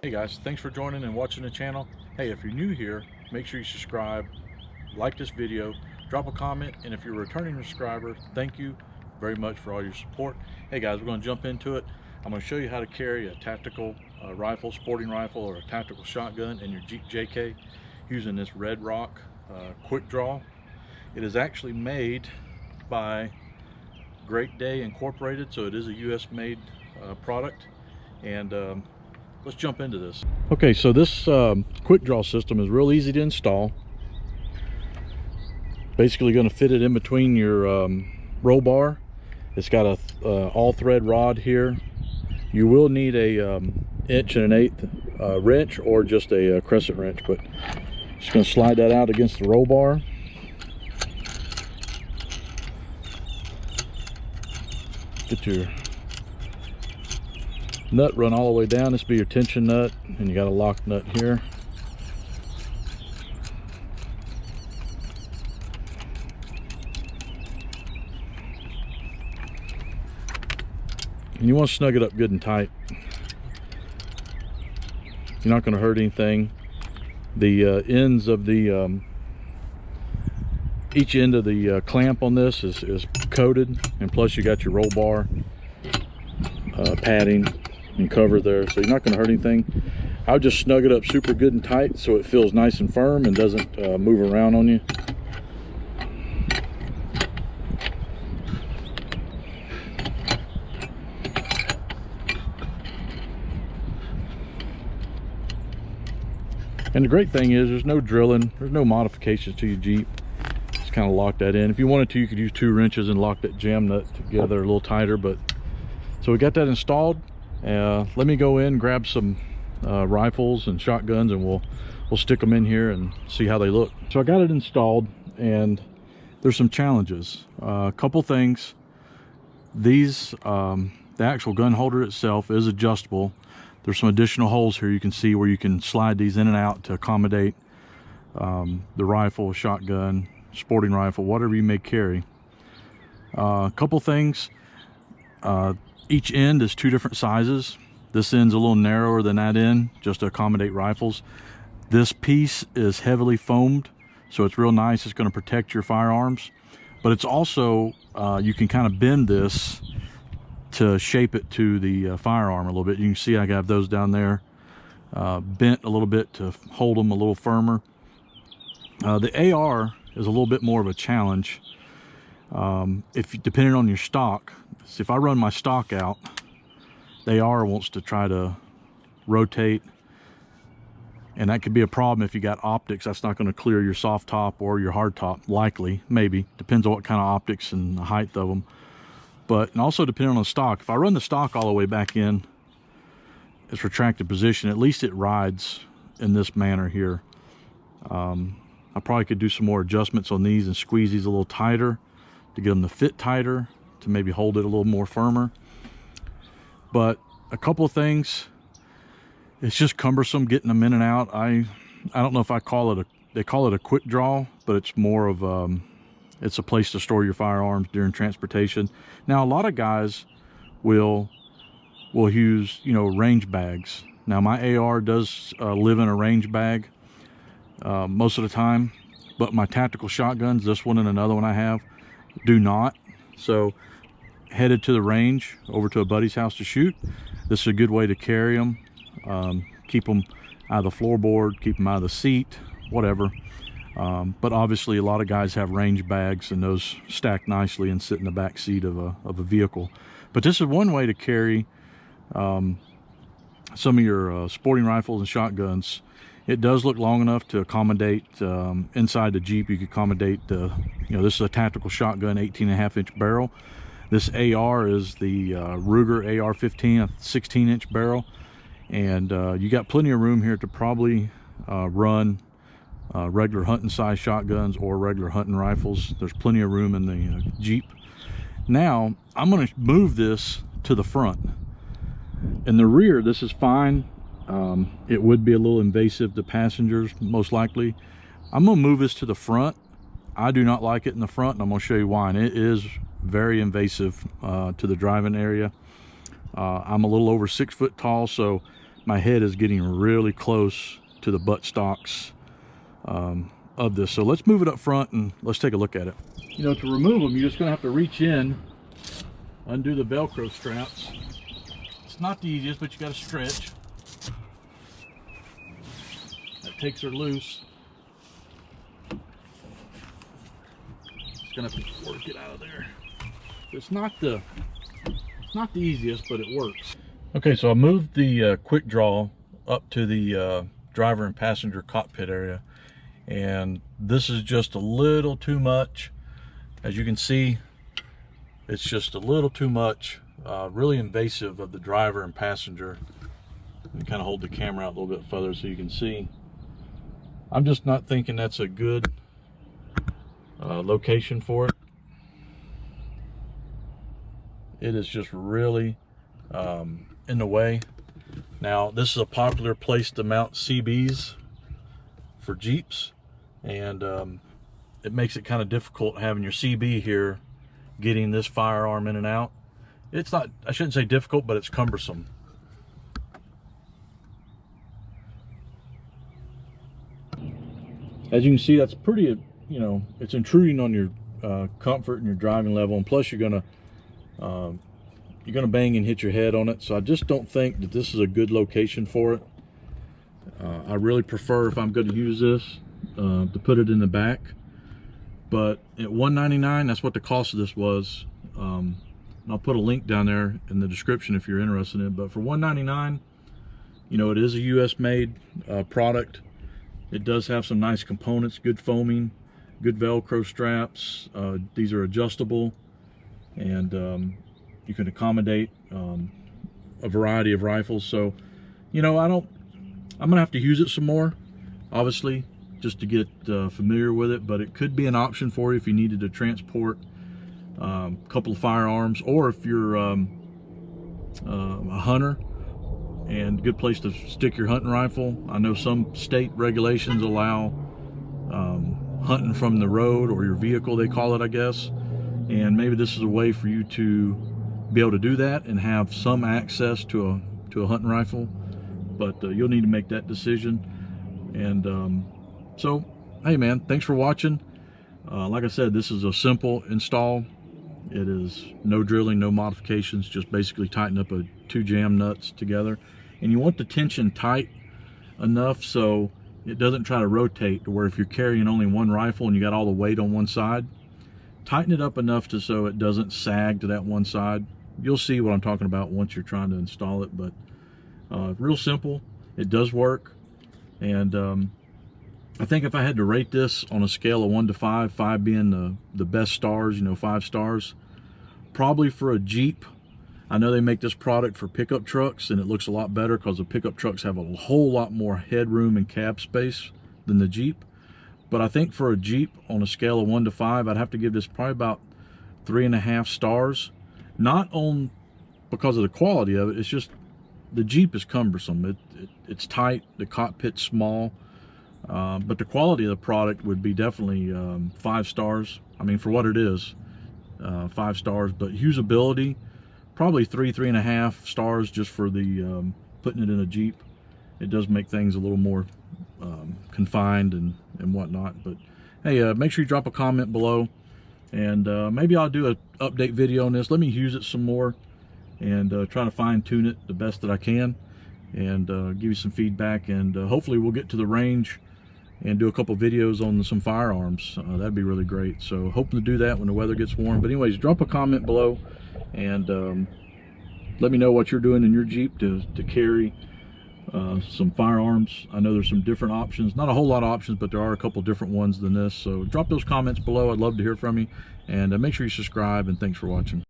Hey guys, thanks for joining and watching the channel. Hey, if you're new here, make sure you subscribe, like this video, drop a comment, and if you're a returning subscriber, thank you very much for all your support. Hey guys, we're going to jump into it. I'm going to show you how to carry a tactical rifle, sporting rifle, or a tactical shotgun in your Jeep JK using this Red Rock quick draw. It is actually made by Great Day Incorporated, so it is a US made product. And let's jump into this. Okay, so this quick draw system is real easy to install. Basically going to fit it in between your roll bar. It's got a all thread rod here. You will need a 1 1/8" wrench or just a crescent wrench, but just going to slide that out against the roll bar. Get your nut run all the way down. This will be your tension nut, and you got a lock nut here. And you want to snug it up good and tight. You're not going to hurt anything. The ends of the each end of the clamp on this is coated, and plus you got your roll bar padding and cover there, so you're not going to hurt anything. I'll just snug it up super good and tight so it feels nice and firm and doesn't move around on you. And the great thing is there's no drilling, there's no modifications to your Jeep. Just kind of lock that in. If you wanted to, you could use 2 wrenches and lock that jam nut together a little tighter. But so we got that installed. Let me go in, grab some rifles and shotguns, and we'll stick them in here and see how they look. So I got it installed, and there's some challenges. A couple things. These the actual gun holder itself is adjustable. There's some additional holes here you can see where you can slide these in and out to accommodate the rifle, shotgun, sporting rifle, whatever you may carry. A couple things. Each end is 2 different sizes. This end's a little narrower than that end, just to accommodate rifles. This piece is heavily foamed, so it's real nice. It's going to protect your firearms, but it's also you can kind of bend this to shape it to the firearm a little bit. You can see I got those down there bent a little bit to hold them a little firmer. The AR is a little bit more of a challenge. Depending on your stock, if I run my stock out, the AR wants to try to rotate, and that could be a problem if you got optics. That's not going to clear your soft top or your hard top, likely, maybe. Depends on what kind of optics and the height of them. But and also depending on the stock, if I run the stock all the way back in its retracted position, at least it rides in this manner here. I probably could do some more adjustments on these and squeeze these a little tighter to get them to fit tighter, to maybe hold it a little more firmer. But a couple of things, it's just cumbersome getting them in and out. I don't know if they call it a quick draw, but it's more of it's a place to store your firearms during transportation. Now a lot of guys will use, you know, range bags. Now my AR does live in a range bag most of the time, but my tactical shotguns, this one and another one I have, do not. So headed to the range over to a buddy's house to shoot, this is a good way to carry them, keep them out of the floorboard, keep them out of the seat, whatever. But obviously a lot of guys have range bags, and those stack nicely and sit in the back seat of a vehicle. But this is one way to carry some of your sporting rifles and shotguns. It does look long enough to accommodate inside the Jeep. You could accommodate you know, this is a tactical shotgun, 18.5-inch barrel. This AR is the Ruger AR-15, a 16-inch barrel, and you got plenty of room here to probably run regular hunting size shotguns or regular hunting rifles. There's plenty of room in the Jeep. Now I'm going to move this to the front. In the rear, this is fine. It would be a little invasive to passengers, most likely. I'm going to move this to the front. I do not like it in the front, and I'm going to show you why. And it is very invasive to the driving area. I'm a little over 6 foot tall, so my head is getting really close to the buttstocks of this. So let's move it up front and let's take a look at it. You know, to remove them, you're just gonna have to reach in, undo the Velcro straps. It's not the easiest, but you gotta stretch. That takes her loose. Just gonna have to work it out of there. It's not the easiest, but it works. Okay, so I moved the quick draw up to the driver and passenger cockpit area, and this is just a little too much. As you can see, it's just a little too much, really invasive of the driver and passenger. Let me kind of hold the camera out a little bit further so you can see. I'm just not thinking that's a good location for it. It is just really in the way. Now, this is a popular place to mount CBs for Jeeps, and it makes it kind of difficult having your CB here, getting this firearm in and out. It's not, I shouldn't say difficult, but it's cumbersome. As you can see, that's pretty, you know, it's intruding on your comfort and your driving level, and plus you're gonna bang and hit your head on it. So I just don't think that this is a good location for it. I really prefer, if I'm going to use this, to put it in the back. But at $199, that's what the cost of this was. And I'll put a link down there in the description if you're interested in it. But for $199, you know, it is a US made product. It does have some nice components, good foaming, good Velcro straps. These are adjustable, and you can accommodate a variety of rifles. So, you know, I'm gonna have to use it some more, obviously, just to get familiar with it. But it could be an option for you if you needed to transport a couple of firearms, or if you're a hunter and good place to stick your hunting rifle. I know some state regulations allow hunting from the road, or your vehicle, they call it, I guess. And maybe this is a way for you to be able to do that and have some access to a hunting rifle. But you'll need to make that decision. And so, hey man, thanks for watching. Like I said, this is a simple install. It is no drilling, no modifications, just basically tighten up 2 jam nuts together. And you want the tension tight enough so it doesn't try to rotate, to where if you're carrying only one rifle and you got all the weight on one side, tighten it up enough so it doesn't sag to that one side. You'll see what I'm talking about once you're trying to install it. But real simple, it does work. And I think if I had to rate this on a scale of 1 to 5, 5 being the best stars, you know, 5 stars, probably for a Jeep. I know they make this product for pickup trucks, and it looks a lot better because the pickup trucks have a whole lot more headroom and cab space than the Jeep. But I think for a Jeep, on a scale of 1 to 5, I'd have to give this probably about 3.5 stars. Not on because of the quality of it, it's just the Jeep is cumbersome. It's tight, the cockpit's small, but the quality of the product would be definitely 5 stars. I mean, for what it is, 5 stars. But usability, probably 3.5 stars, just for the putting it in a Jeep. It does make things a little more confined and whatnot. But hey, make sure you drop a comment below, and maybe I'll do an update video on this. Let me use it some more and try to fine tune it the best that I can, and give you some feedback. And hopefully we'll get to the range and do a couple videos on some firearms. That'd be really great. So hoping to do that when the weather gets warm. But anyways, drop a comment below, and let me know what you're doing in your Jeep to carry some firearms. I know there's some different options, not a whole lot of options, but there are a couple different ones than this. So drop those comments below. I'd love to hear from you, and make sure you subscribe, and thanks for watching.